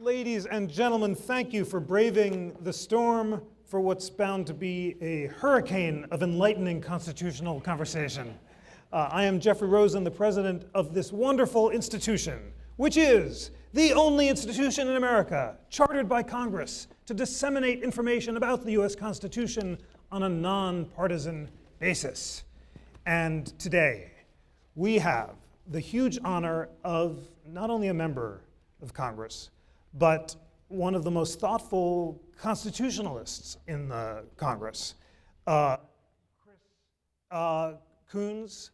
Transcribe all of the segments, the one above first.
Ladies and gentlemen, thank you for braving the storm for what's bound to be a hurricane of enlightening constitutional conversation. I am Jeffrey Rosen, the president of this wonderful institution, which is the only institution in America chartered by Congress to disseminate information about the US Constitution on a nonpartisan basis. And today, we have the huge honor of not only a member of Congress, but one of the most thoughtful constitutionalists in the Congress. Chris Coons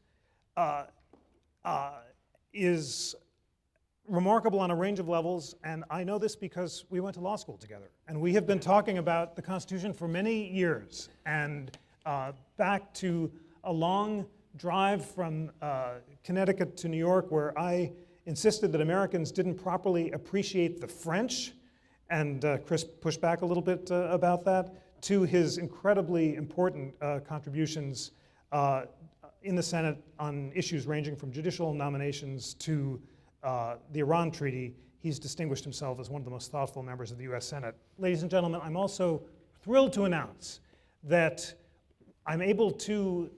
is remarkable on a range of levels, and I know this because we went to law school together. And we have been talking about the Constitution for many years, and back to a long drive from Connecticut to New York, where I insisted that Americans didn't properly appreciate the French, and Chris pushed back a little bit about that, to his incredibly important contributions in the Senate on issues ranging from judicial nominations to the Iran Treaty. He's distinguished himself as one of the most thoughtful members of the US Senate. Ladies and gentlemen, I'm also thrilled to announce that I'm able to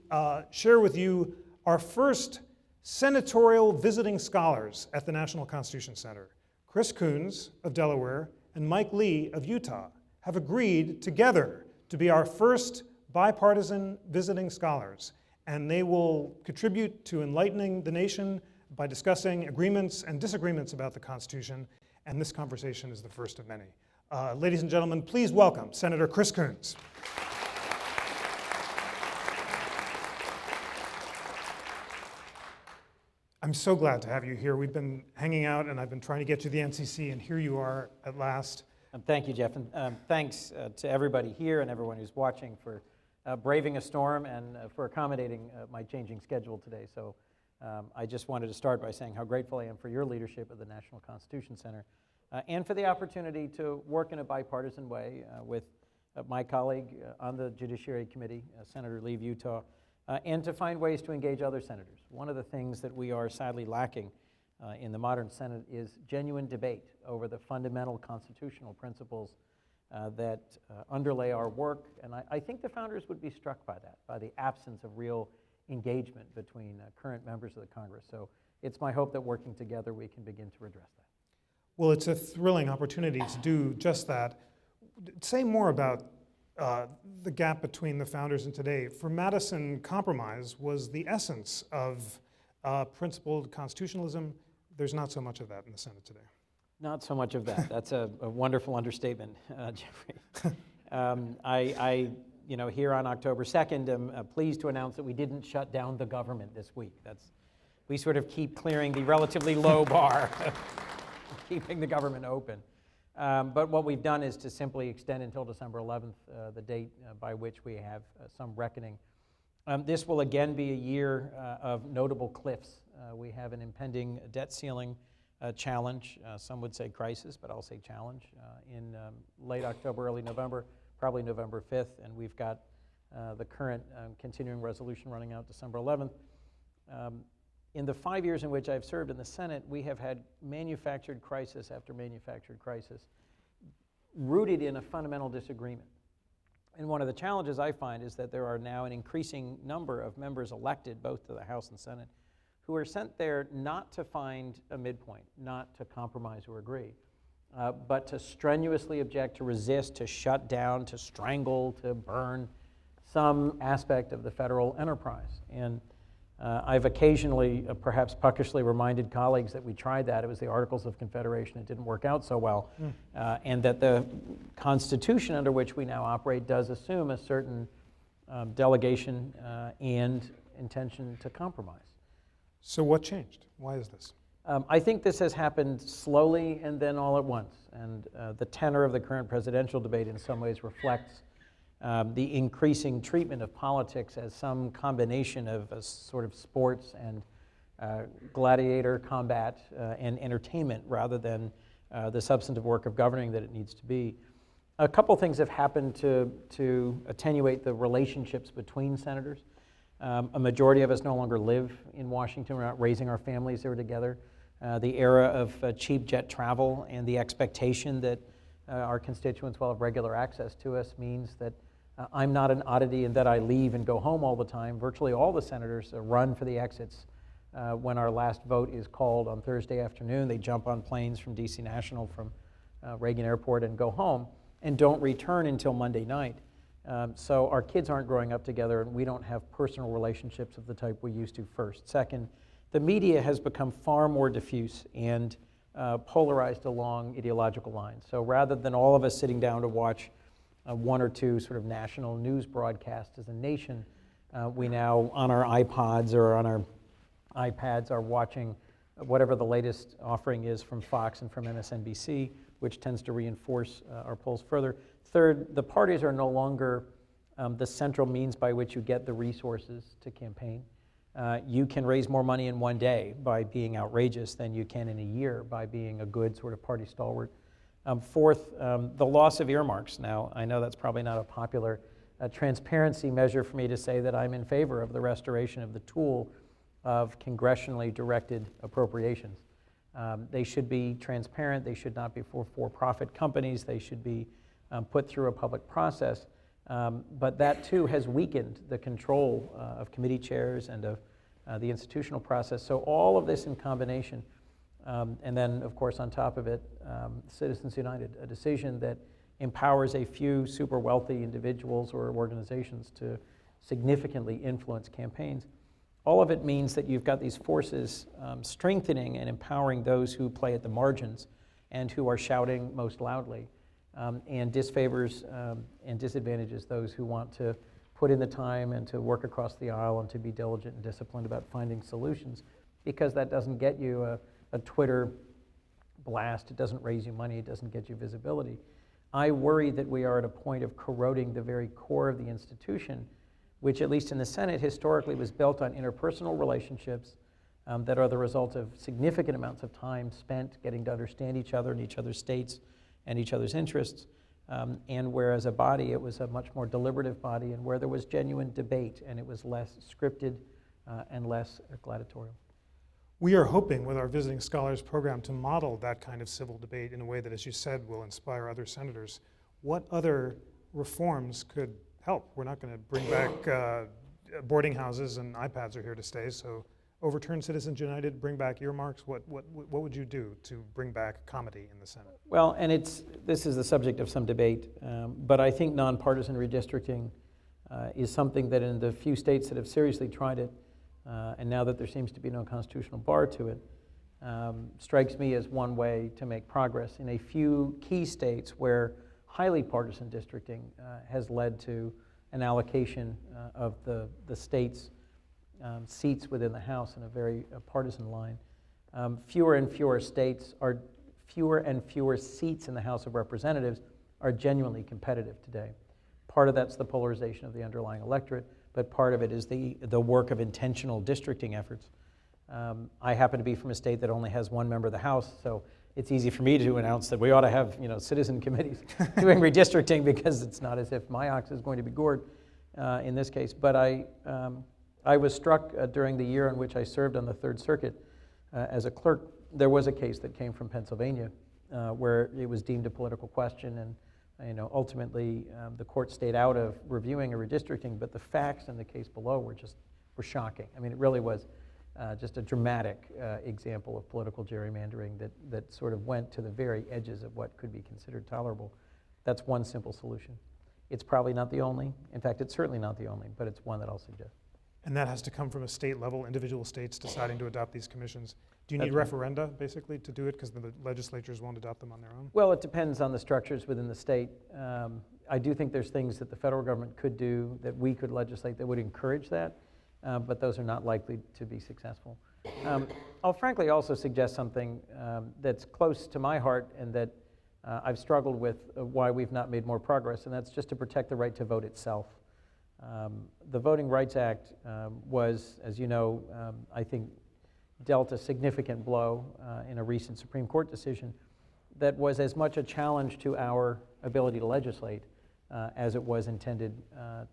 share with you our first senatorial visiting scholars at the National Constitution Center. Chris Coons of Delaware and Mike Lee of Utah have agreed together to be our first bipartisan visiting scholars, and they will contribute to enlightening the nation by discussing agreements and disagreements about the Constitution, and this conversation is the first of many. Ladies and gentlemen, please welcome Senator Chris Coons. I'm so glad to have you here. We've been hanging out, and I've been trying to get you to the NCC, and here you are at last. Thank you, Jeff, and thanks to everybody here and everyone who's watching for braving a storm and for accommodating my changing schedule today. So I just wanted to start by saying how grateful I am for your leadership at the National Constitution Center and for the opportunity to work in a bipartisan way with my colleague on the Judiciary Committee, Senator Lee of Utah, and to find ways to engage other senators. One of the things that we are sadly lacking in the modern Senate is genuine debate over the fundamental constitutional principles that underlay our work, and I think the founders would be struck by that, by the absence of real engagement between current members of the Congress. So it's my hope that working together we can begin to redress that. Well, it's a thrilling opportunity to do just that. Say more about the gap between the founders and today. For Madison, compromise was the essence of principled constitutionalism. There's not so much of that in the Senate today. Not so much of that. That's a wonderful understatement, Jeffrey. I here on October 2nd, am pleased to announce that we didn't shut down the government this week. We sort of keep clearing the relatively low bar of keeping the government open. But what we've done is to simply extend until December 11th, the date by which we have some reckoning. This will again be a year of notable cliffs. We have an impending debt ceiling challenge. Some would say crisis, but I'll say challenge in late October, early November, probably November 5th, and we've got the current continuing resolution running out December 11th. In the 5 years in which I've served in the Senate, we have had manufactured crisis after manufactured crisis rooted in a fundamental disagreement. And one of the challenges I find is that there are now an increasing number of members elected, both to the House and Senate, who are sent there not to find a midpoint, not to compromise or agree, but to strenuously object, to resist, to shut down, to strangle, to burn some aspect of the federal enterprise. And I've occasionally, perhaps puckishly, reminded colleagues that we tried that. It was the Articles of Confederation. It didn't work out so well. And that the Constitution under which we now operate does assume a certain delegation and intention to compromise. So what changed? Why is this? I think this has happened slowly and then all at once. And the tenor of the current presidential debate in some ways reflects the increasing treatment of politics as some combination of a sort of sports and gladiator combat and entertainment rather than the substantive work of governing that it needs to be. A couple things have happened to attenuate the relationships between senators. A majority of us no longer live in Washington. We're not raising our families there together. The era of cheap jet travel and the expectation that our constituents will have regular access to us means that I'm not an oddity in that I leave and go home all the time. Virtually all the senators run for the exits when our last vote is called on Thursday afternoon. They jump on planes from DC National, from Reagan Airport, and go home and don't return until Monday night. So our kids aren't growing up together, and we don't have personal relationships of the type we used to first. Second, the media has become far more diffuse and polarized along ideological lines. So rather than all of us sitting down to watch one or two sort of national news broadcasts as a nation, we now, on our iPods or on our iPads, are watching whatever the latest offering is from Fox and from MSNBC, which tends to reinforce our polls further. Third, the parties are no longer the central means by which you get the resources to campaign. You can raise more money in one day by being outrageous than you can in a year by being a good sort of party stalwart. Fourth, the loss of earmarks. Now, I know that's probably not a popular transparency measure for me to say that I'm in favor of the restoration of the tool of congressionally directed appropriations. They should be transparent. They should not be for-profit companies. They should be put through a public process. But that, too, has weakened the control of committee chairs and of the institutional process. So all of this in combination, and then, of course, on top of it, Citizens United, a decision that empowers a few super wealthy individuals or organizations to significantly influence campaigns. All of it means that you've got these forces strengthening and empowering those who play at the margins and who are shouting most loudly, and disfavors and disadvantages those who want to put in the time and to work across the aisle and to be diligent and disciplined about finding solutions, because that doesn't get you a Twitter blast, it doesn't raise you money, it doesn't get you visibility. I worry that we are at a point of corroding the very core of the institution, which, at least in the Senate, historically was built on interpersonal relationships that are the result of significant amounts of time spent getting to understand each other and each other's states and each other's interests, and where as a body it was a much more deliberative body, and where there was genuine debate and it was less scripted and less gladiatorial. We are hoping with our Visiting Scholars program to model that kind of civil debate in a way that, as you said, will inspire other senators. What other reforms could help? We're not going to bring back boarding houses, and iPads are here to stay, so overturn Citizens United, bring back earmarks. What would you do to bring back comedy in the Senate? Well, and this is the subject of some debate, but I think nonpartisan redistricting is something that in the few states that have seriously tried it, and now that there seems to be no constitutional bar to it, strikes me as one way to make progress in a few key states where highly partisan districting has led to an allocation of the state's seats within the House in a very partisan line. Fewer and fewer seats in the House of Representatives are genuinely competitive today. Part of that's the polarization of the underlying electorate, but part of it is the work of intentional districting efforts. I happen to be from a state that only has one member of the House, so it's easy for me to announce that we ought to have citizen committees doing redistricting, because it's not as if my ox is going to be gored in this case. But I was struck during the year in which I served on the Third Circuit as a clerk. There was a case that came from Pennsylvania where it was deemed a political question, and ultimately the court stayed out of reviewing a redistricting, but the facts in the case below were shocking. I mean, it really was just a dramatic example of political gerrymandering that sort of went to the very edges of what could be considered tolerable. That's one simple solution. It's probably not the only. In fact, it's certainly not the only, but it's one that I'll suggest. And that has to come from a state level, individual states deciding to adopt these commissions. Do you need referenda, basically, to do it, because the legislatures won't adopt them on their own? Well, it depends on the structures within the state. I do think there's things that the federal government could do that we could legislate that would encourage that, but those are not likely to be successful. I'll frankly also suggest something that's close to my heart and that I've struggled with why we've not made more progress, and that's just to protect the right to vote itself. The Voting Rights Act was, as you know, I think dealt a significant blow in a recent Supreme Court decision that was as much a challenge to our ability to legislate as it was intended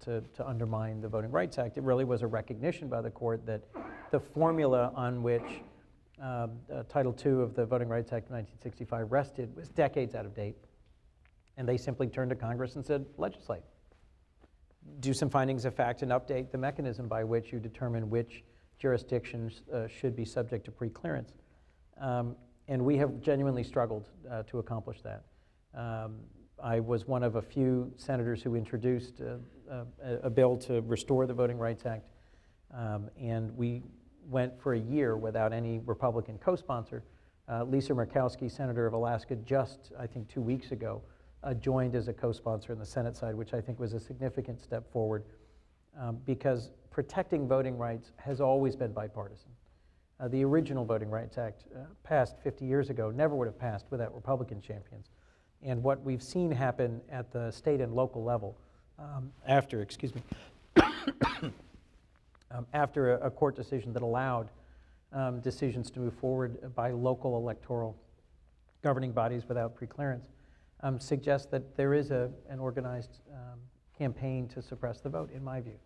to undermine the Voting Rights Act. It really was a recognition by the court that the formula on which Title II of the Voting Rights Act of 1965 rested was decades out of date, and they simply turned to Congress and said, legislate. Do some findings of fact and update the mechanism by which you determine which jurisdictions should be subject to preclearance. And we have genuinely struggled to accomplish that. I was one of a few senators who introduced a bill to restore the Voting Rights Act, and we went for a year without any Republican co-sponsor. Lisa Murkowski, Senator of Alaska, just, I think, 2 weeks ago, joined as a co-sponsor in the Senate side, which I think was a significant step forward, because protecting voting rights has always been bipartisan. The original Voting Rights Act, passed 50 years ago, never would have passed without Republican champions. And what we've seen happen at the state and local level after a court decision that allowed decisions to move forward by local electoral governing bodies without preclearance suggests that there is an organized campaign to suppress the vote, in my view.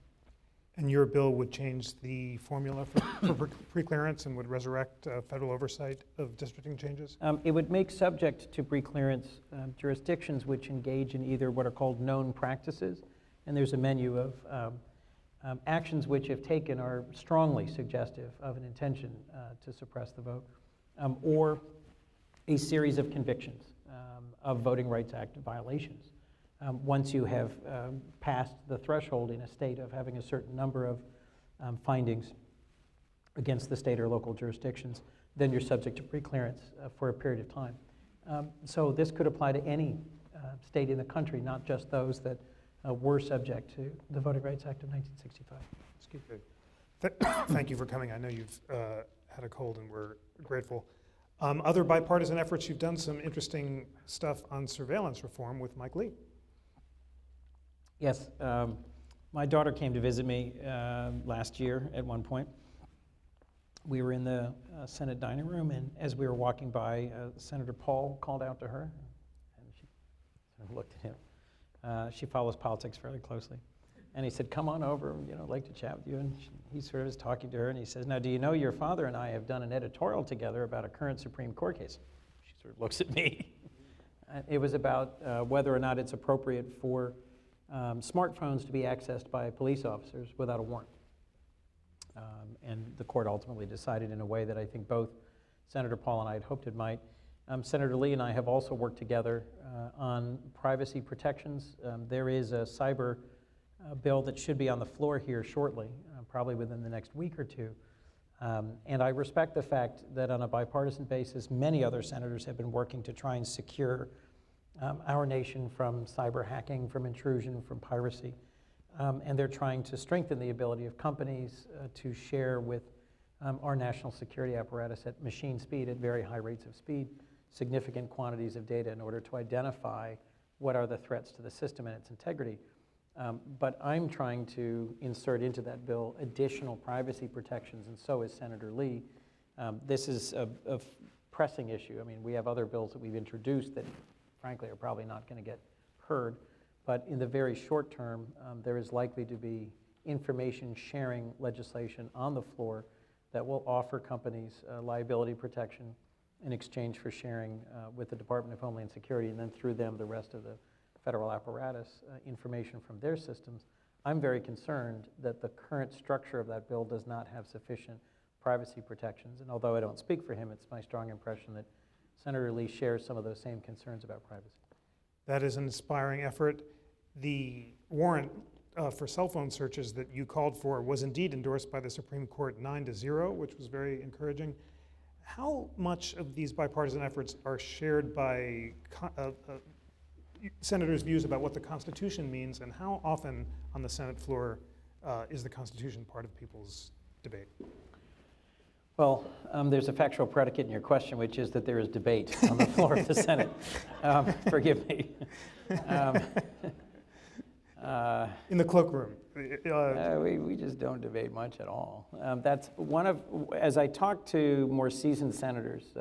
And your bill would change the formula for preclearance and would resurrect federal oversight of districting changes? It would make subject to preclearance jurisdictions which engage in either what are called known practices, and there's a menu of actions which, if taken, are strongly suggestive of an intention to suppress the vote, or a series of convictions of Voting Rights Act violations. Once you have passed the threshold in a state of having a certain number of findings against the state or local jurisdictions, then you're subject to preclearance for a period of time. So this could apply to any state in the country, not just those that were subject to the Voting Rights Act of 1965. Excuse me. Thank you for coming. I know you've had a cold and we're grateful. Other bipartisan efforts, you've done some interesting stuff on surveillance reform with Mike Lee. Yes, my daughter came to visit me last year at one point. We were in the Senate dining room, and as we were walking by, Senator Paul called out to her, and she sort of looked at him. She follows politics fairly closely. And he said, come on over, I'd like to chat with you. And he sort of was talking to her, and he says, now, do you know your father and I have done an editorial together about a current Supreme Court case? She sort of looks at me. It was about whether or not it's appropriate for smartphones to be accessed by police officers without a warrant. And the court ultimately decided in a way that I think both Senator Paul and I had hoped it might. Senator Lee and I have also worked together on privacy protections. There is a cyber bill that should be on the floor here shortly, probably within the next week or two. And I respect the fact that on a bipartisan basis, many other senators have been working to try and secure our nation from cyber hacking, from intrusion, from piracy. And they're trying to strengthen the ability of companies to share with our national security apparatus at machine speed, at very high rates of speed, significant quantities of data in order to identify what are the threats to the system and its integrity. But I'm trying to insert into that bill additional privacy protections, and so is Senator Lee. This is a pressing issue. I mean, we have other bills that we've introduced that frankly are probably not going to get heard, but in the very short term, there is likely to be information sharing legislation on the floor that will offer companies liability protection in exchange for sharing with the Department of Homeland Security, and then through them the rest of the federal apparatus information from their systems. I'm very concerned that the current structure of that bill does not have sufficient privacy protections, and although I don't speak for him, it's my strong impression that Senator Lee shares some of those same concerns about privacy. That is an inspiring effort. The warrant for cell phone searches that you called for was indeed endorsed by the Supreme Court 9-0, which was very encouraging. How much of these bipartisan efforts are shared by senators' views about what the Constitution means, and how often on the Senate floor is the Constitution part of people's debate? Well, there's a factual predicate in your question, which is that there is debate on the floor of the Senate. Forgive me. In the cloakroom. We just don't debate much at all. That's one of, as I talk to more seasoned senators,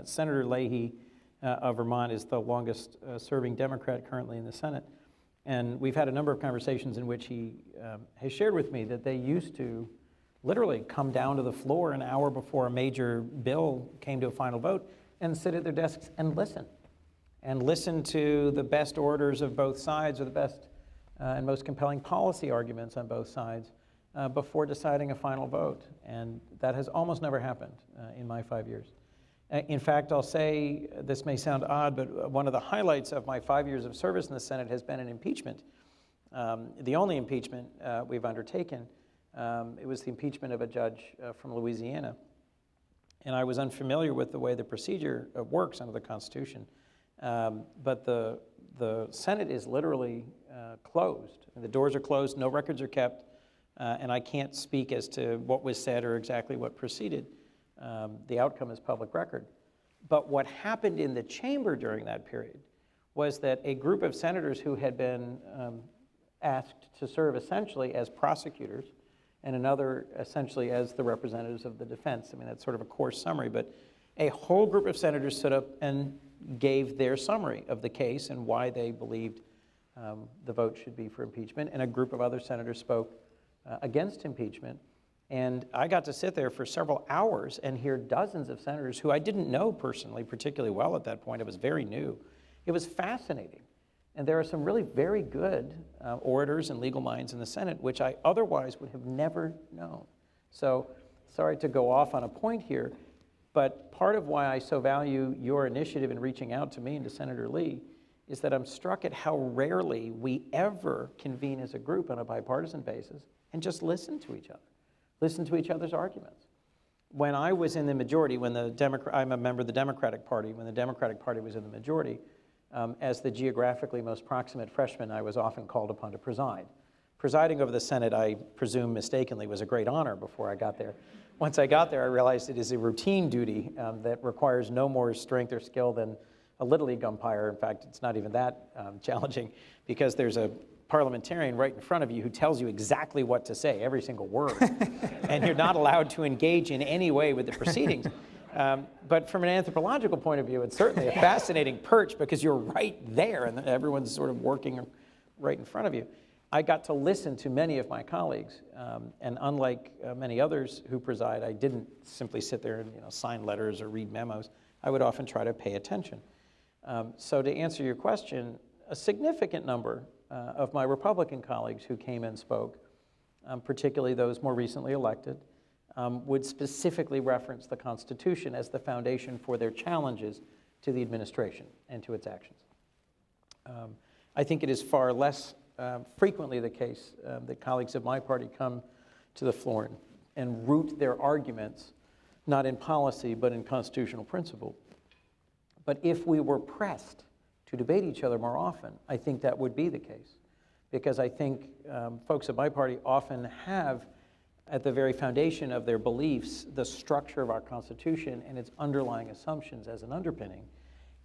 Senator Leahy of Vermont is the longest serving Democrat currently in the Senate. And we've had a number of conversations in which he has shared with me that they used to literally come down to the floor an hour before a major bill came to a final vote and sit at their desks and listen to the best orders of both sides, or the best and most compelling policy arguments on both sides before deciding a final vote. And that has almost never happened in my 5 years. In fact, I'll say, this may sound odd, but one of the highlights of my 5 years of service in the Senate has been an impeachment. The only impeachment we've undertaken, it was the impeachment of a judge from Louisiana. And I was unfamiliar with the way the procedure works under the Constitution. But the Senate is literally closed. The doors are closed, no records are kept, and I can't speak as to what was said or exactly what proceeded. The outcome is public record. But what happened in the chamber during that period was that a group of senators who had been asked to serve essentially as prosecutors and another essentially as the representatives of the defense. I mean, that's sort of a coarse summary, but a whole group of senators stood up and gave their summary of the case and why they believed the vote should be for impeachment, and a group of other senators spoke against impeachment. And I got to sit there for several hours and hear dozens of senators who I didn't know personally particularly well at that point. It was very new. It was fascinating. And there are some really very good orators and legal minds in the Senate, which I otherwise would have never known. So, sorry to go off on a point here, but part of why I so value your initiative in reaching out to me and to Senator Lee is that I'm struck at how rarely we ever convene as a group on a bipartisan basis and just listen to each other. Listen to each other's arguments. When I was in the majority, I'm a member of the Democratic Party, when the Democratic Party was in the majority, as the geographically most proximate freshman, I was often called upon to preside. Presiding over the Senate, I presume mistakenly, was a great honor before I got there. Once I got there, I realized it is a routine duty that requires no more strength or skill than a Little League umpire. In fact, it's not even that challenging, because there's a parliamentarian right in front of you who tells you exactly what to say, every single word, and you're not allowed to engage in any way with the proceedings. But from an anthropological point of view, it's certainly a fascinating perch, because you're right there and everyone's sort of working right in front of you. I got to listen to many of my colleagues, and unlike many others who preside, I didn't simply sit there and sign letters or read memos. I would often try to pay attention. So to answer your question, a significant number of my Republican colleagues who came and spoke, particularly those more recently elected, would specifically reference the Constitution as the foundation for their challenges to the administration and to its actions. I think it is far less frequently the case that colleagues of my party come to the floor and root their arguments not in policy but in constitutional principle. But if we were pressed to debate each other more often, I think that would be the case. Because I think folks at my party often have, at the very foundation of their beliefs, the structure of our Constitution and its underlying assumptions as an underpinning.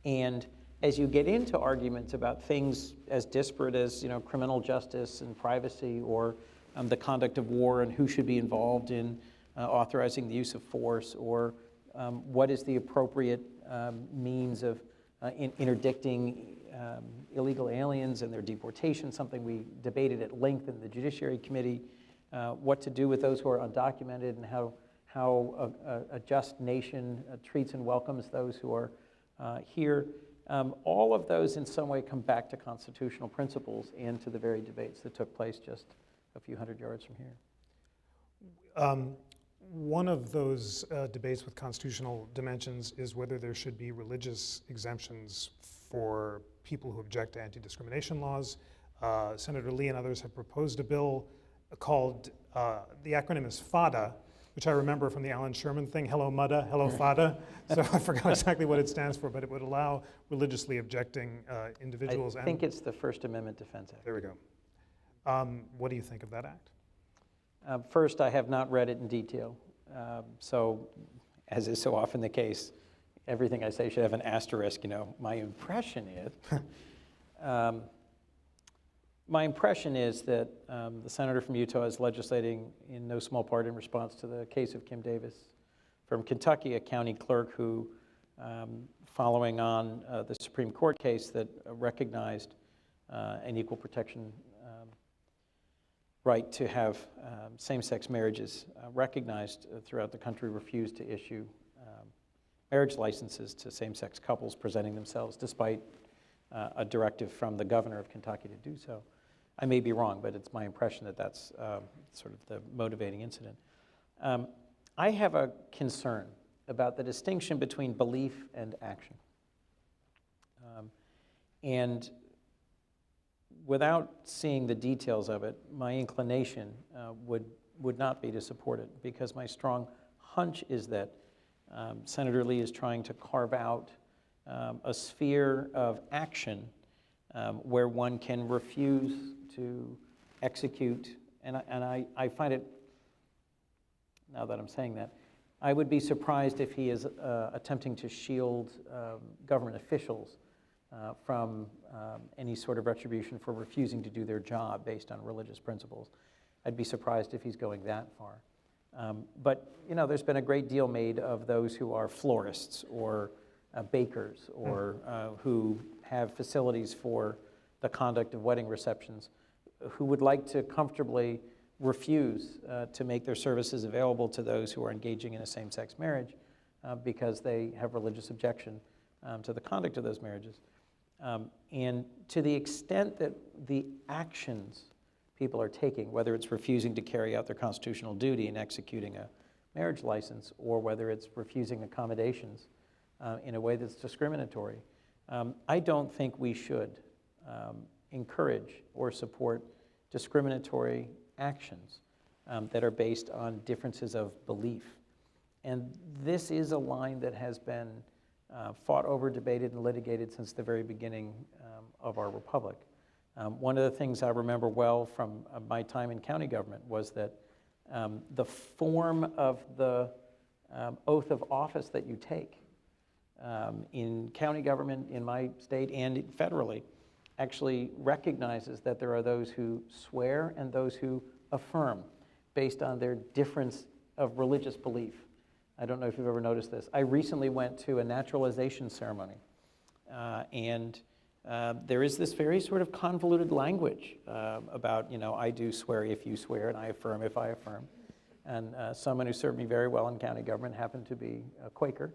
And as you get into arguments about things as disparate as criminal justice and privacy, or the conduct of war and who should be involved in authorizing the use of force, or what is the appropriate means of interdicting illegal aliens and their deportation, something we debated at length in the Judiciary Committee, what to do with those who are undocumented, and how a just nation treats and welcomes those who are here. All of those in some way come back to constitutional principles and to the very debates that took place just a few hundred yards from here. One of those debates with constitutional dimensions is whether there should be religious exemptions for people who object to anti-discrimination laws. Senator Lee and others have proposed a bill called, the acronym is FADA, which I remember from the Alan Sherman thing, hello MUDA, hello FADA. So I forgot exactly what it stands for, but it would allow religiously objecting individuals. I think it's the First Amendment Defense Act. There we go. What do you think of that act? First, I have not read it in detail. So, as is so often the case, everything I say should have an asterisk. My impression is, that the senator from Utah is legislating in no small part in response to the case of Kim Davis. From Kentucky, a county clerk who, following on the Supreme Court case that recognized an equal protection right to have same-sex marriages recognized throughout the country, refused to issue marriage licenses to same-sex couples presenting themselves, despite a directive from the governor of Kentucky to do so. I may be wrong, but it's my impression that that's sort of the motivating incident. I have a concern about the distinction between belief and action. And without seeing the details of it, my inclination would not be to support it, because my strong hunch is that Senator Lee is trying to carve out a sphere of action where one can refuse to execute, and I find it, now that I'm saying that, I would be surprised if he is attempting to shield government officials from any sort of retribution for refusing to do their job based on religious principles. I'd be surprised if he's going that far. But there's been a great deal made of those who are florists or bakers or who have facilities for the conduct of wedding receptions, who would like to comfortably refuse to make their services available to those who are engaging in a same-sex marriage because they have religious objection to the conduct of those marriages. And to the extent that the actions people are taking, whether it's refusing to carry out their constitutional duty in executing a marriage license, or whether it's refusing accommodations in a way that's discriminatory, I don't think we should encourage or support discriminatory actions that are based on differences of belief. And this is a line that has been fought over, debated, and litigated since the very beginning of our republic. One of the things I remember well from my time in county government was that the form of the oath of office that you take in county government, in my state and federally, actually recognizes that there are those who swear and those who affirm based on their difference of religious belief. I don't know if you've ever noticed this. I recently went to a naturalization ceremony, and there is this very sort of convoluted language about, I do swear if you swear, and I affirm if I affirm. And someone who served me very well in county government happened to be a Quaker.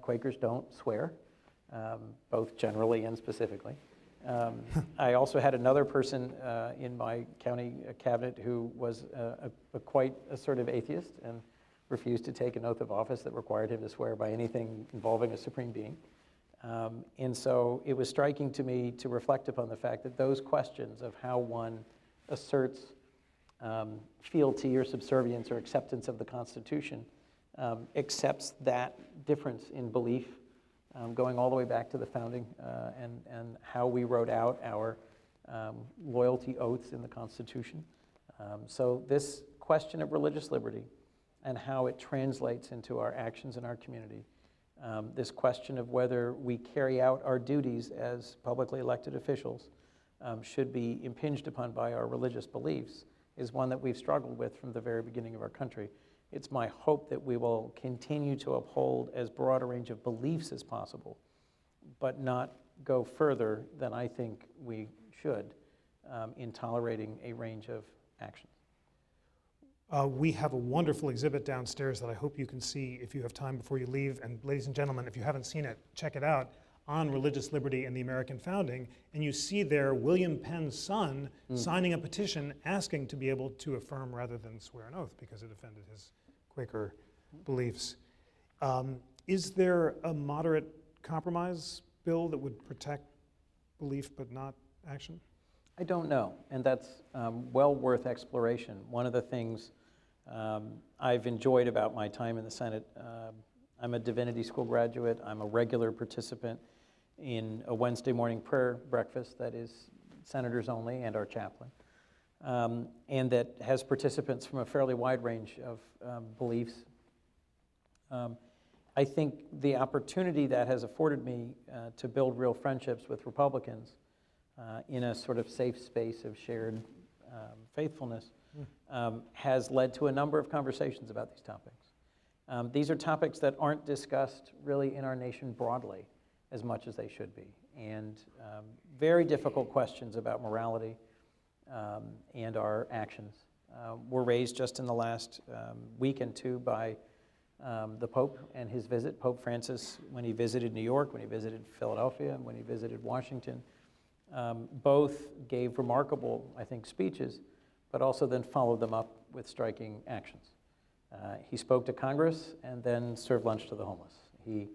Quakers don't swear, both generally and specifically. I also had another person in my county cabinet who was quite a sort of atheist and refused to take an oath of office that required him to swear by anything involving a supreme being. And so it was striking to me to reflect upon the fact that those questions of how one asserts fealty or subservience or acceptance of the Constitution accepts that difference in belief, going all the way back to the founding and how we wrote out our loyalty oaths in the Constitution. So this question of religious liberty and how it translates into our actions in our community, this question of whether we carry out our duties as publicly elected officials should be impinged upon by our religious beliefs, is one that we've struggled with from the very beginning of our country. It's my hope that we will continue to uphold as broad a range of beliefs as possible, but not go further than I think we should in tolerating a range of actions. We have a wonderful exhibit downstairs that I hope you can see if you have time before you leave. And ladies and gentlemen, if you haven't seen it, check it out, on religious liberty and the American founding. And you see there William Penn's son signing a petition asking to be able to affirm rather than swear an oath because it offended his Quaker beliefs. Is there a moderate compromise bill that would protect belief but not action? I don't know, and that's well worth exploration. One of the things I've enjoyed about my time in the Senate, I'm a divinity school graduate. I'm a regular participant in a Wednesday morning prayer breakfast that is senators only and our chaplain, and that has participants from a fairly wide range of beliefs. I think the opportunity that has afforded me to build real friendships with Republicans in a sort of safe space of shared faithfulness has led to a number of conversations about these topics. These are topics that aren't discussed really in our nation broadly as much as they should be. And very difficult questions about morality, and our actions were raised just in the last week and two by the Pope and his visit, Pope Francis, when he visited New York, when he visited Philadelphia, and when he visited Washington. Both gave remarkable, I think, speeches, but also then followed them up with striking actions. He spoke to Congress and then served lunch to the homeless. He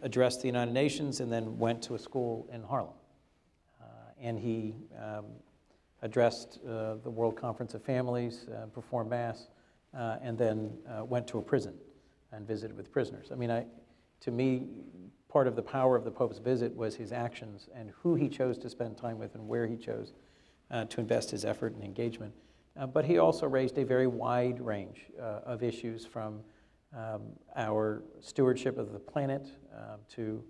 addressed the United Nations and then went to a school in Harlem. And he addressed the World Conference of Families, performed Mass, and then went to a prison and visited with prisoners. I mean, to me, part of the power of the Pope's visit was his actions and who he chose to spend time with and where he chose to invest his effort and engagement. But he also raised a very wide range of issues, from our stewardship of the planet to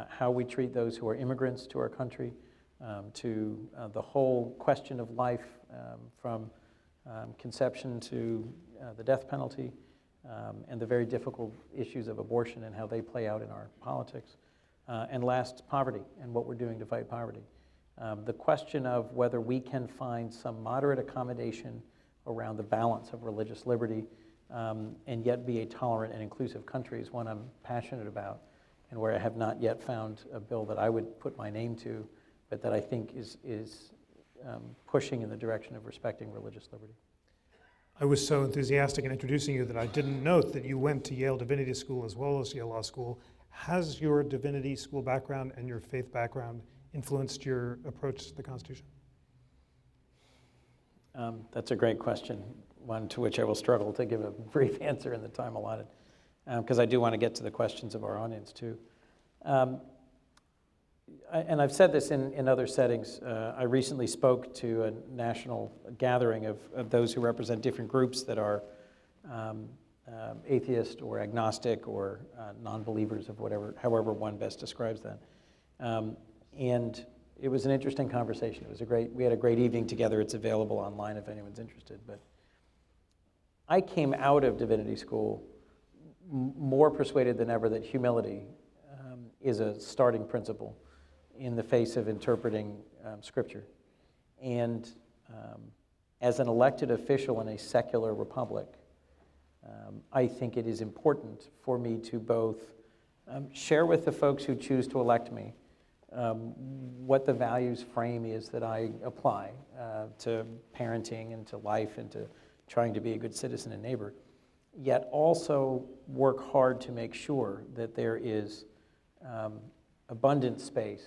how we treat those who are immigrants to our country, to the whole question of life, from conception to the death penalty, and the very difficult issues of abortion and how they play out in our politics. And last, poverty and what we're doing to fight poverty. The question of whether we can find some moderate accommodation around the balance of religious liberty and yet be a tolerant and inclusive country is one I'm passionate about, and where I have not yet found a bill that I would put my name to, but that I think is pushing in the direction of respecting religious liberty. I was so enthusiastic in introducing you that I didn't note that you went to Yale Divinity School as well as Yale Law School. Has your divinity school background and your faith background influenced your approach to the Constitution? That's a great question, one to which I will struggle to give a brief answer in the time allotted, because I do want to get to the questions of our audience too. And I've said this in other settings. I recently spoke to a national gathering of those who represent different groups that are atheist or agnostic or non-believers of however one best describes that. And it was an interesting conversation. We had a great evening together. It's available online if anyone's interested. But I came out of divinity school more persuaded than ever that humility is a starting principle in the face of interpreting Scripture. And as an elected official in a secular republic, I think it is important for me to both share with the folks who choose to elect me what the values frame is that I apply to parenting and to life and to trying to be a good citizen and neighbor, yet also work hard to make sure that there is abundant space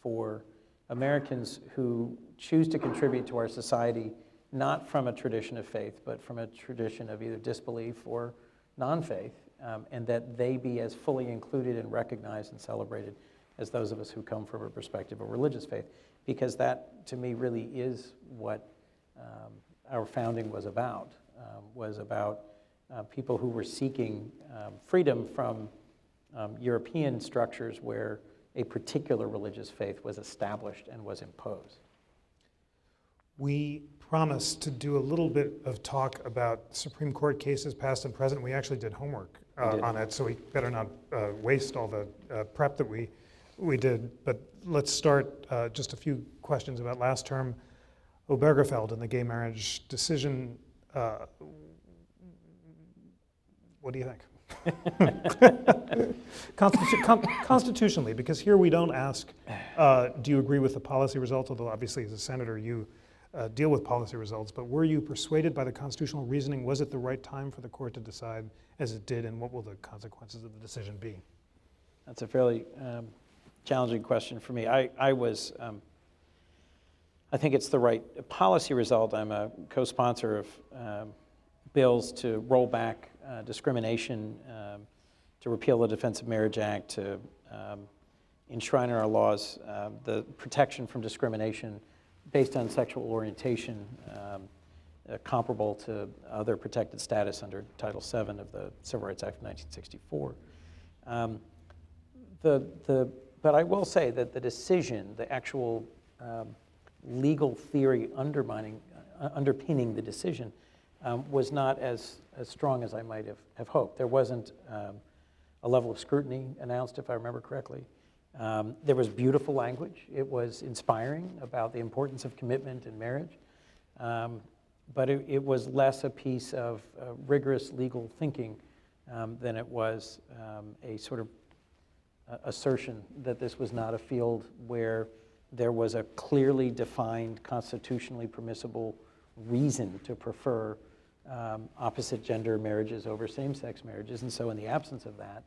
for Americans who choose to contribute to our society, not from a tradition of faith, but from a tradition of either disbelief or non-faith, and that they be as fully included and recognized and celebrated as those of us who come from a perspective of religious faith. Because that, to me, really is what our founding was about people who were seeking freedom from European structures where a particular religious faith was established and was imposed. We promised to do a little bit of talk about Supreme Court cases past and present. We actually did homework on it, so we better not waste all the prep that we did. But let's start just a few questions about last term. Obergefell and the gay marriage decision. What do you think? Constitutionally, because here we don't ask, do you agree with the policy results? Although obviously as a senator you deal with policy results, but were you persuaded by the constitutional reasoning? Was it the right time for the court to decide as it did, and what will the consequences of the decision be? That's a fairly challenging question for me. I think it's the right policy result. I'm a co-sponsor of bills to roll back discrimination, to repeal the Defense of Marriage Act, to enshrine in our laws the protection from discrimination based on sexual orientation, comparable to other protected status under Title VII of the Civil Rights Act of 1964. But I will say that the decision, the actual legal theory underpinning the decision, was not as strong as I might have hoped. There wasn't a level of scrutiny announced, if I remember correctly. There was beautiful language. It was inspiring about the importance of commitment in marriage. But it was less a piece of rigorous legal thinking than it was a sort of assertion that this was not a field where there was a clearly defined, constitutionally permissible reason to prefer opposite gender marriages over same-sex marriages. And so in the absence of that,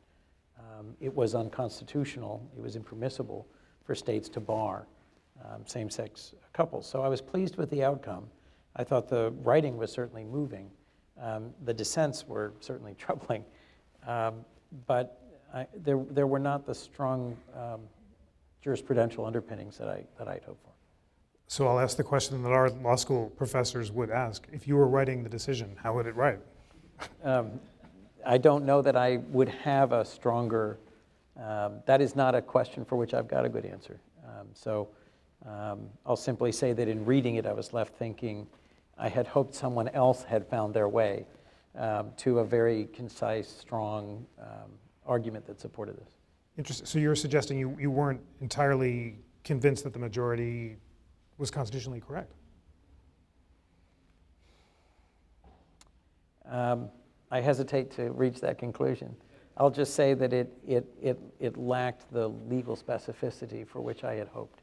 it was unconstitutional, it was impermissible for states to bar same-sex couples. So I was pleased with the outcome. I thought the writing was certainly moving. The dissents were certainly troubling, but there were not the strong jurisprudential underpinnings that I'd hoped for. So I'll ask the question that our law school professors would ask. If you were writing the decision, how would it write? I don't know that I would have a stronger, that is not a question for which I've got a good answer. I'll simply say that in reading it, I was left thinking I had hoped someone else had found their way to a very concise, strong argument that supported this. Interesting. So you're suggesting you weren't entirely convinced that the majority was constitutionally correct? I hesitate to reach that conclusion. I'll just say that it lacked the legal specificity for which I had hoped.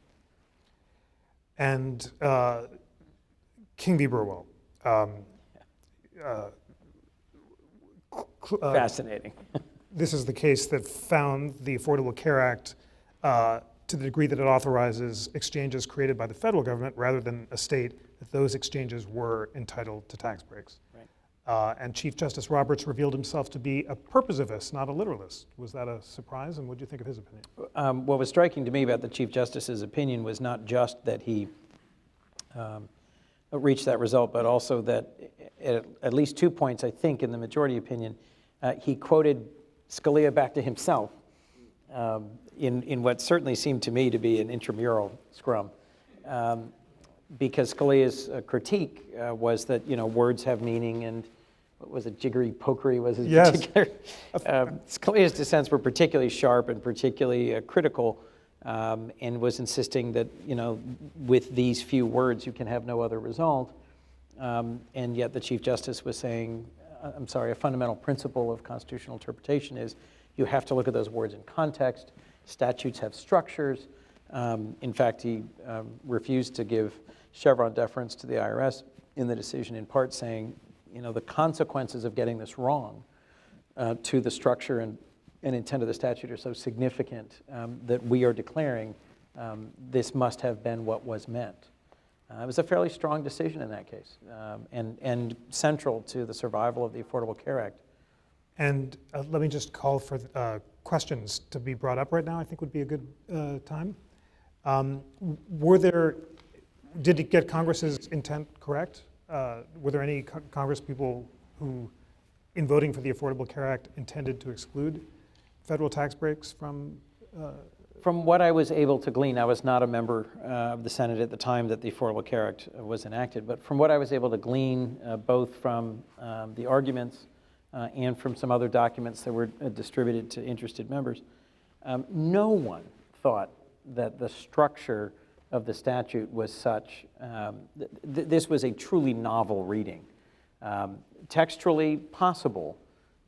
And King v. Burwell. Fascinating. This is the case that found the Affordable Care Act to the degree that it authorizes exchanges created by the federal government rather than a state, that those exchanges were entitled to tax breaks. Right. And Chief Justice Roberts revealed himself to be a purposivist, not a literalist. Was that a surprise, and what do you think of his opinion? What was striking to me about the Chief Justice's opinion was not just that he reached that result, but also that at least 2 points, I think, in the majority opinion, he quoted Scalia back to himself in what certainly seemed to me to be an intramural scrum. Because Scalia's critique was that, words have meaning, and what was it, jiggery pokery was his particular. Scalia's dissents were particularly sharp and particularly critical, and was insisting that, with these few words you can have no other result. And yet the Chief Justice was saying, a fundamental principle of constitutional interpretation is you have to look at those words in context. Statutes have structures. In fact, he refused to give Chevron deference to the IRS in the decision, in part saying, the consequences of getting this wrong to the structure and intent of the statute are so significant that we are declaring this must have been what was meant. It was a fairly strong decision in that case, and central to the survival of the Affordable Care Act. And let me just call for questions to be brought up right now, I think would be a good time. Did it get Congress's intent correct? Were there any Congress people who, in voting for the Affordable Care Act, intended to exclude federal tax breaks from? From what I was able to glean, I was not a member of the Senate at the time that the Affordable Care Act was enacted, but from what I was able to glean, both from the arguments and from some other documents that were distributed to interested members, no one thought that the structure of the statute was such, this was a truly novel reading. Textually possible,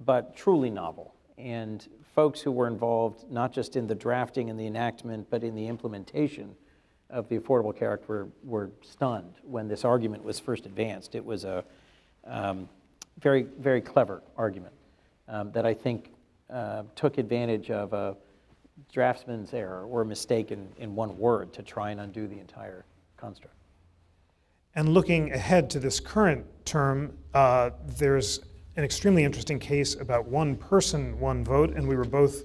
but truly novel. And folks who were involved, not just in the drafting and the enactment, but in the implementation of the Affordable Care Act were stunned when this argument was first advanced. It was a very, very clever argument that I think took advantage of a draftsman's error or a mistake in one word to try and undo the entire construct. And looking ahead to this current term, there's an extremely interesting case about one person, one vote, and we were both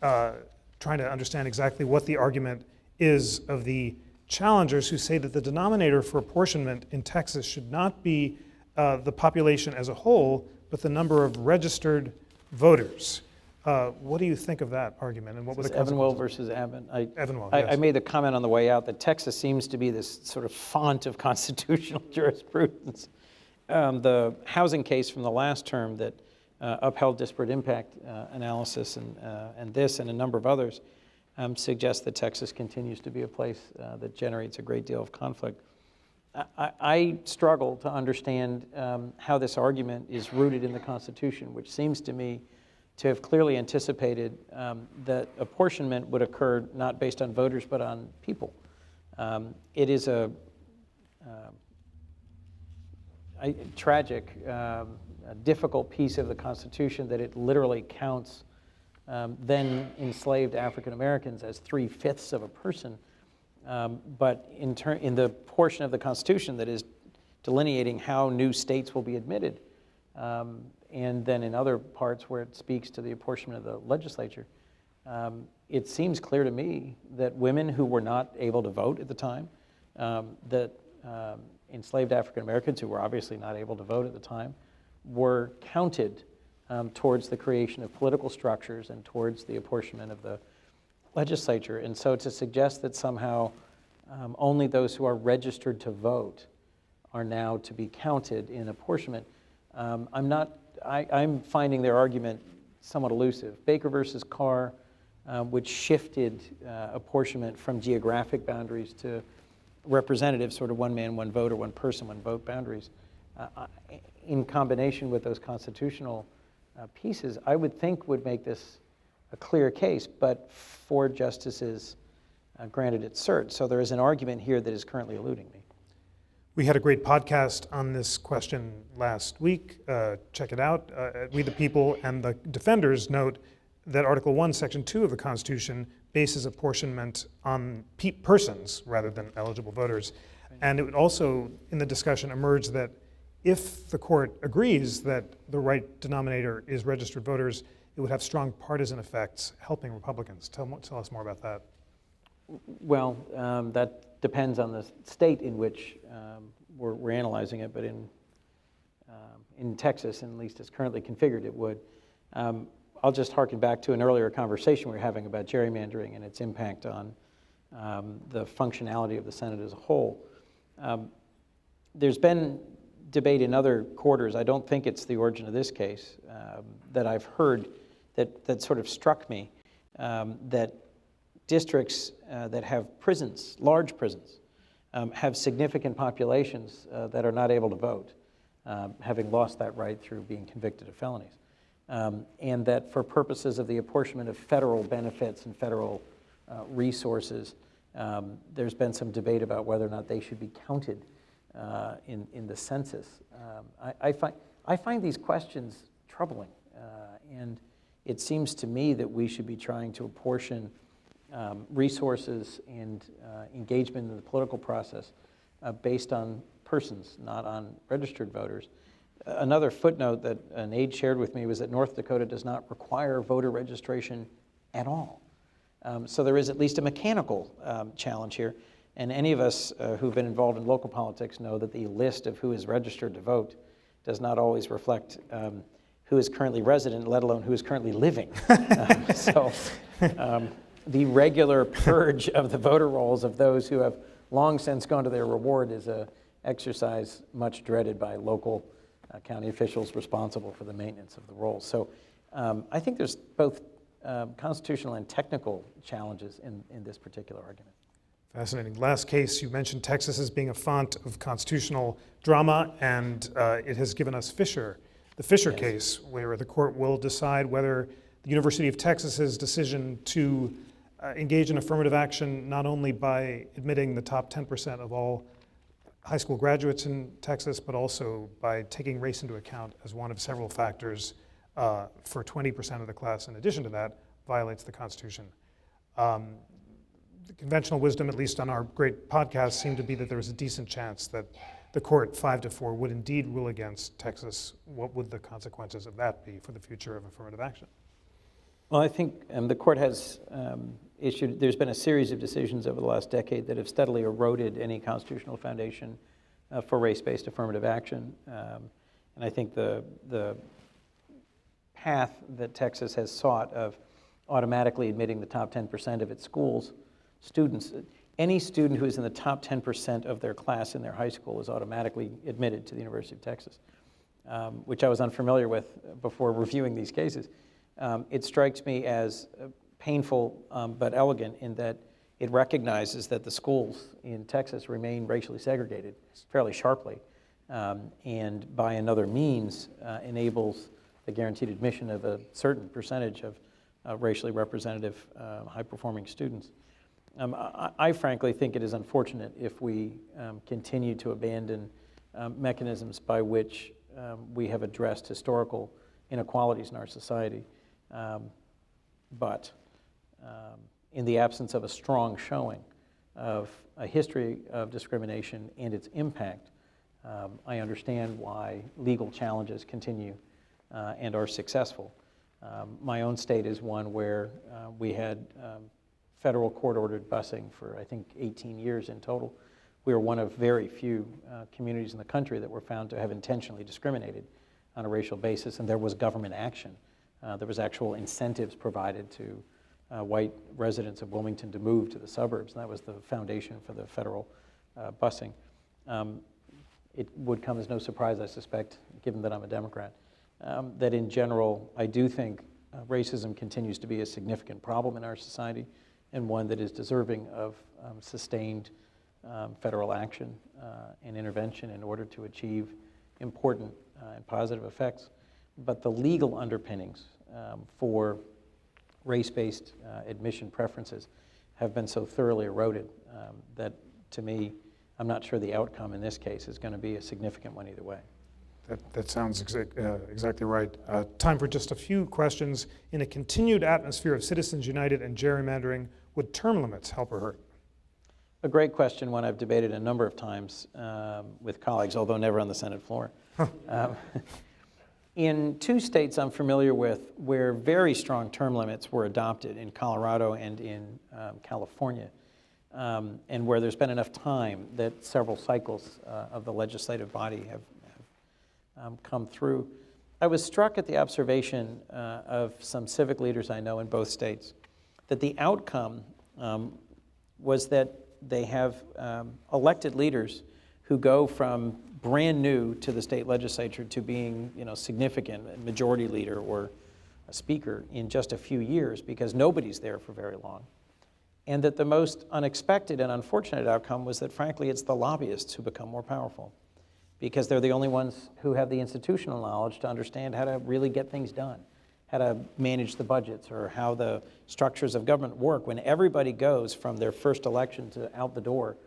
trying to understand exactly what the argument is of the challengers who say that the denominator for apportionment in Texas should not be the population as a whole, but the number of registered voters. What do you think of that argument, and what were the consequences? Evanwell versus Abbott. Evanwell, yes. I made the comment on the way out that Texas seems to be this sort of font of constitutional jurisprudence. The housing case from the last term that upheld disparate impact analysis and this and a number of others suggests that Texas continues to be a place that generates a great deal of conflict. I struggle to understand how this argument is rooted in the Constitution, which seems to me to have clearly anticipated that apportionment would occur not based on voters but on people. It is a tragic, difficult piece of the Constitution that it literally counts then enslaved African Americans as 3/5 of a person. But in the portion of the Constitution that is delineating how new states will be admitted, and then in other parts where it speaks to the apportionment of the legislature, it seems clear to me that women who were not able to vote at the time, that enslaved African Americans who were obviously not able to vote at the time, were counted towards the creation of political structures and towards the apportionment of the legislature. And so to suggest that somehow only those who are registered to vote are now to be counted in apportionment, I'm finding their argument somewhat elusive. Baker versus Carr, which shifted apportionment from geographic boundaries to representative, sort of one man, one vote, or one person, one vote boundaries, in combination with those constitutional pieces, I would think would make this a clear case, but 4 justices granted it cert. So there is an argument here that is currently eluding me. We had a great podcast on this question last week. Check it out. We the People and the defenders note that Article 1, Section 2 of the Constitution bases apportionment on persons rather than eligible voters. And it would also, in the discussion, emerge that if the court agrees that the right denominator is registered voters, it would have strong partisan effects helping Republicans. Tell us more about that. Well, that depends on the state in which we're analyzing it, but in Texas, at least as currently configured, it would. I'll just harken back to an earlier conversation we were having about gerrymandering and its impact on the functionality of the Senate as a whole. There's been debate in other quarters, I don't think it's the origin of this case, that I've heard that sort of struck me, that districts that have prisons, large prisons, have significant populations that are not able to vote, having lost that right through being convicted of felonies. And that for purposes of the apportionment of federal benefits and federal resources, there's been some debate about whether or not they should be counted in the census. I find these questions troubling, and it seems to me that we should be trying to apportion resources and engagement in the political process based on persons, not on registered voters. Another footnote that an aide shared with me was that North Dakota does not require voter registration at all. So there is at least a mechanical challenge here. And any of us who've been involved in local politics know that the list of who is registered to vote does not always reflect who is currently resident, let alone who is currently living. The regular purge of the voter rolls of those who have long since gone to their reward is an exercise much dreaded by local county officials responsible for the maintenance of the rolls. So I think there's both constitutional and technical challenges in this particular argument. Fascinating. Last case, you mentioned Texas as being a font of constitutional drama, and it has given us the Fisher case, where the court will decide whether the University of Texas's decision to engage in affirmative action, not only by admitting the top 10% of all high school graduates in Texas, but also by taking race into account as one of several factors for 20% of the class. In addition to that, violates the Constitution. The conventional wisdom, at least on our great podcast, seemed to be that there was a decent chance that the court, 5-4, would indeed rule against Texas. What would the consequences of that be for the future of affirmative action? Well, I think the court has there's been a series of decisions over the last decade that have steadily eroded any constitutional foundation for race-based affirmative action. And I think the path that Texas has sought of automatically admitting the top 10% of its students, any student who is in the top 10% of their class in their high school is automatically admitted to the University of Texas, which I was unfamiliar with before reviewing these cases. It strikes me as painful but elegant in that it recognizes that the schools in Texas remain racially segregated fairly sharply, and by another means enables the guaranteed admission of a certain percentage of racially representative, high-performing students. I frankly think it is unfortunate if we continue to abandon mechanisms by which we have addressed historical inequalities in our society. But in the absence of a strong showing of a history of discrimination and its impact, I understand why legal challenges continue and are successful. My own state is one where we had federal court-ordered busing for, I think, 18 years in total. We were one of very few communities in the country that were found to have intentionally discriminated on a racial basis, and there was government action. There was actual incentives provided to white residents of Wilmington to move to the suburbs, and that was the foundation for the federal busing. It would come as no surprise, I suspect, given that I'm a Democrat, that in general, I do think racism continues to be a significant problem in our society, and one that is deserving of sustained federal action and intervention in order to achieve important and positive effects. But the legal underpinnings for race-based admission preferences have been so thoroughly eroded that, to me, I'm not sure the outcome in this case is going to be a significant one either way. That sounds exactly right. Time for just a few questions. In a continued atmosphere of Citizens United and gerrymandering, would term limits help or hurt? A great question, one I've debated a number of times with colleagues, although never on the Senate floor. In two states I'm familiar with where very strong term limits were adopted, in Colorado and in California, and where there's been enough time that several cycles of the legislative body have come through, I was struck at the observation of some civic leaders I know in both states that the outcome was that they have elected leaders who go from brand new to the state legislature to being, significant majority leader or a speaker in just a few years because nobody's there for very long. And that the most unexpected and unfortunate outcome was that, frankly, it's the lobbyists who become more powerful because they're the only ones who have the institutional knowledge to understand how to really get things done, how to manage the budgets or how the structures of government work. When everybody goes from their first election to out the door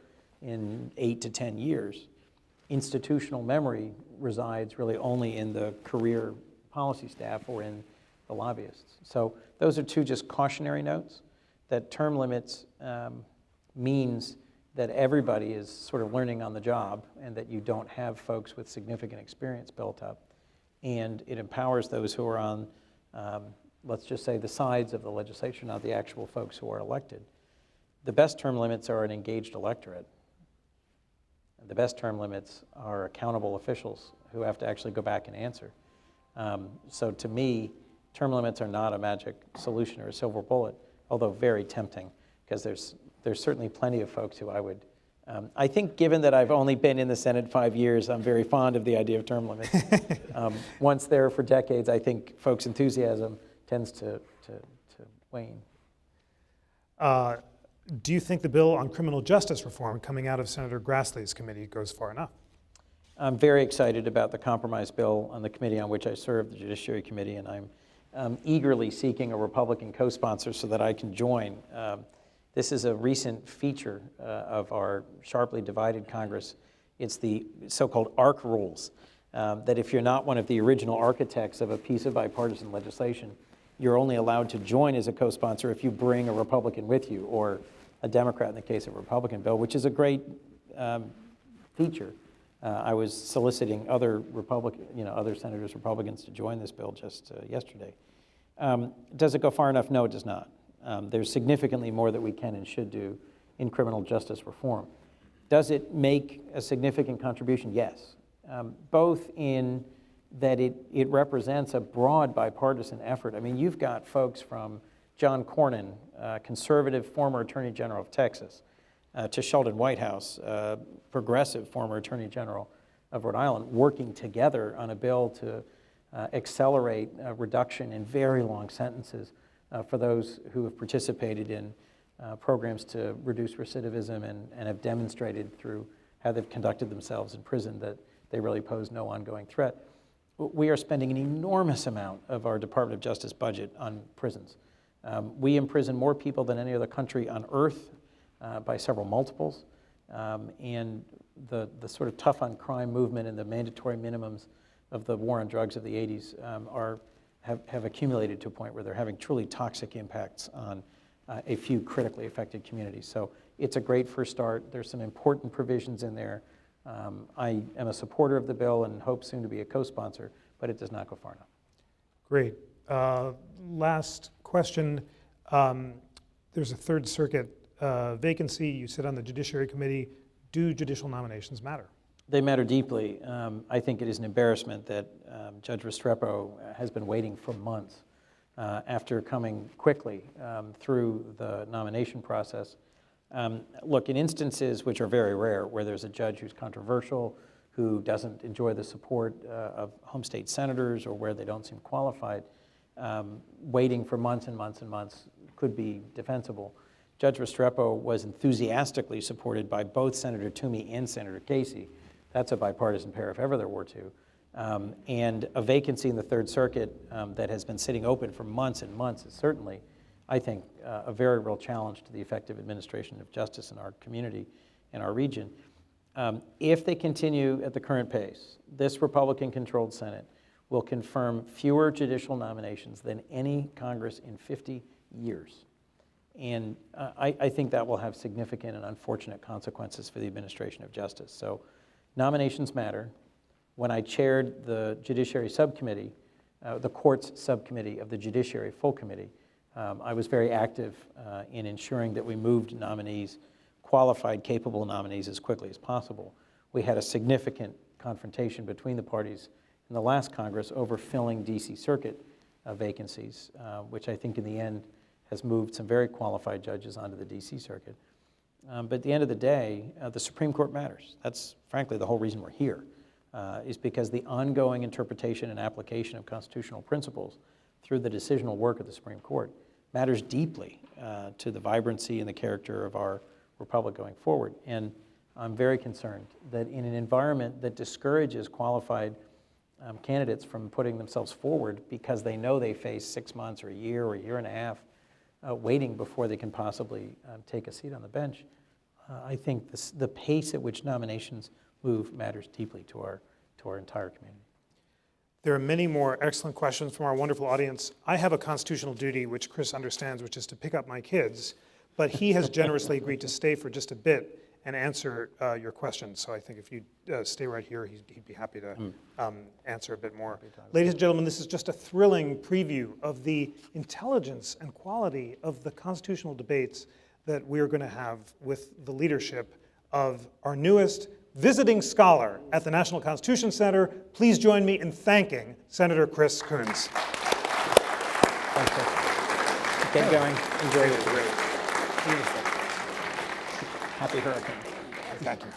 in 8 to 10 years, institutional memory resides really only in the career policy staff or in the lobbyists. So those are two just cautionary notes, that term limits means that everybody is sort of learning on the job and that you don't have folks with significant experience built up. And it empowers those who are on, let's just say, the sides of the legislature, not the actual folks who are elected. The best term limits are an engaged electorate. The best term limits are accountable officials who have to actually go back and answer. So to me, term limits are not a magic solution or a silver bullet, although very tempting, because there's certainly plenty of folks who I would, I think given that I've only been in the Senate 5 years, I'm very fond of the idea of term limits. Once there for decades, I think folks' enthusiasm tends to wane. Do you think the bill on criminal justice reform coming out of Senator Grassley's committee goes far enough? I'm very excited about the compromise bill on the committee on which I serve, the Judiciary Committee, and I'm eagerly seeking a Republican co-sponsor so that I can join. This is a recent feature of our sharply divided Congress. It's the so-called ARC rules, that if you're not one of the original architects of a piece of bipartisan legislation, you're only allowed to join as a co-sponsor if you bring a Republican with you, or a Democrat in the case of a Republican bill, which is a great feature. I was soliciting other other senators, Republicans, to join this bill just yesterday. Does it go far enough? No, it does not. There's significantly more that we can and should do in criminal justice reform. Does it make a significant contribution? Yes. Both in that it represents a broad bipartisan effort. I mean, you've got folks from John Cornyn, conservative former Attorney General of Texas, to Sheldon Whitehouse, progressive former Attorney General of Rhode Island, working together on a bill to accelerate a reduction in very long sentences for those who have participated in programs to reduce recidivism and have demonstrated through how they've conducted themselves in prison that they really pose no ongoing threat. We are spending an enormous amount of our Department of Justice budget on prisons. We imprison more people than any other country on earth by several multiples. And the sort of tough on crime movement and the mandatory minimums of the war on drugs of the 80s have accumulated to a point where they're having truly toxic impacts on a few critically affected communities. So it's a great first start. There's some important provisions in there. I am a supporter of the bill and hope soon to be a co-sponsor, but it does not go far enough. Great. Last question. There's a Third Circuit vacancy. You sit on the Judiciary Committee. Do judicial nominations matter? They matter deeply. I think it is an embarrassment that Judge Restrepo has been waiting for months after coming quickly through the nomination process. Look, in instances which are very rare, where there's a judge who's controversial, who doesn't enjoy the support of home state senators, or where they don't seem qualified, waiting for months and months and months could be defensible. Judge Restrepo was enthusiastically supported by both Senator Toomey and Senator Casey. That's a bipartisan pair if ever there were two. And a vacancy in the Third Circuit that has been sitting open for months and months is certainly, I think, a very real challenge to the effective administration of justice in our community and our region. If they continue at the current pace, this Republican-controlled Senate will confirm fewer judicial nominations than any Congress in 50 years. And I think that will have significant and unfortunate consequences for the administration of justice. So nominations matter. When I chaired the Judiciary Subcommittee, the Courts Subcommittee of the Judiciary Full Committee, I was very active in ensuring that we moved nominees, qualified, capable nominees, as quickly as possible. We had a significant confrontation between the parties in the last Congress over filling D.C. Circuit vacancies, which I think in the end has moved some very qualified judges onto the D.C. Circuit. But at the end of the day, the Supreme Court matters. That's frankly the whole reason we're here, is because the ongoing interpretation and application of constitutional principles through the decisional work of the Supreme Court matters deeply to the vibrancy and the character of our republic going forward. And I'm very concerned that in an environment that discourages qualified candidates from putting themselves forward because they know they face 6 months or a year and a half waiting before they can possibly take a seat on the bench, I think the pace at which nominations move matters deeply to our entire community. There are many more excellent questions from our wonderful audience. I have a constitutional duty, which Chris understands, which is to pick up my kids, but he has generously agreed to stay for just a bit and answer your questions. So I think if you stay right here, he'd be happy to answer a bit more. Ladies and gentlemen, this is just a thrilling preview of the intelligence and quality of the constitutional debates that we're going to have with the leadership of our newest visiting scholar at the National Constitution Center. Please join me in thanking Senator Chris Coons. Thanks, sir. Get going. Enjoy it. Beautiful. Happy hurricane. Thank you.